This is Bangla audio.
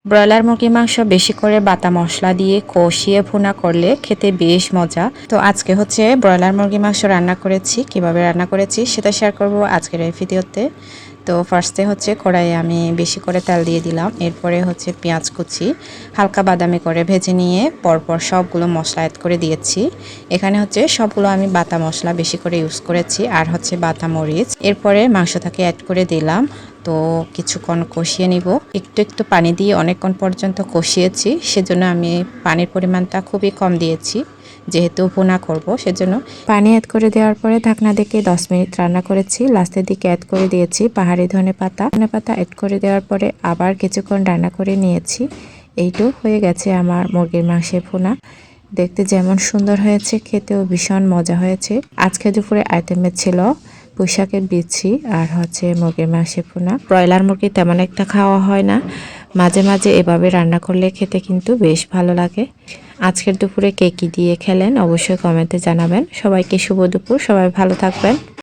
ব্রয়লার মুরগির মাংস বেশি করে বাটা মশলা দিয়ে কষিয়ে ভুনা করলে খেতে বেশ মজা। তো আজকে হচ্ছে ব্রয়লার মুরগির মাংস রান্না করেছি। কিভাবে রান্না করেছি সেটা শেয়ার করব আজকের এই ভিডিওতে। তো ফার্স্টে হচ্ছে কড়াইয়ে আমি বেশি করে তেল দিয়ে দিলাম। এরপরে হচ্ছে পেঁয়াজ কুচি হালকা বাদামি করে ভেজে নিয়ে পরপর সবগুলো মশলা অ্যাড করে দিয়েছি। এখানে হচ্ছে সবগুলো আমি বাটা মশলা বেশি করে ইউজ করেছি আর হচ্ছে বাটা মরিচ। এরপরে মাংসটাকে অ্যাড করে দিলাম। তো কিছুক্ষণ কষিয়ে নিব। একটু একটু পানি দিয়ে অনেকক্ষণ পর্যন্ত কষিয়েছি, সেজন্য আমি পানির পরিমাণটা খুবই কম দিয়েছি, যেহেতু ভুনা করব সেজন্য। পানি অ্যাড করে দেওয়ার পরে ঢাকনা দিয়ে 10 মিনিট রান্না করেছি। লাস্টের দিকে অ্যাড করে দিয়েছি পাহাড়ি ধনেপাতা অ্যাড করে দেওয়ার পরে আবার কিছুক্ষণ রান্না করে নিয়েছি। এইটু হয়ে গেছে আমার মুরগির মাংসের ভুনা। দেখতে যেমন সুন্দর হয়েছে, খেতেও ভীষণ মজা হয়েছে। আজকে দুপুরে আইটেমে ছিল পুঁইশাকের বিচি আর হচ্ছে মুরগির মাংসের ভুনা। ব্রয়লার মুরগি তেমন একটা খাওয়া হয় না, মাঝে মাঝে এভাবে রান্না করলে খেতে কিন্তু বেশ ভালো লাগে। আজকের দুপুরে কে কী দিয়ে খেলেন অবশ্যই কমেন্টে জানাবেন। সবাইকে শুভ দুপুর, সবাই ভালো থাকবেন।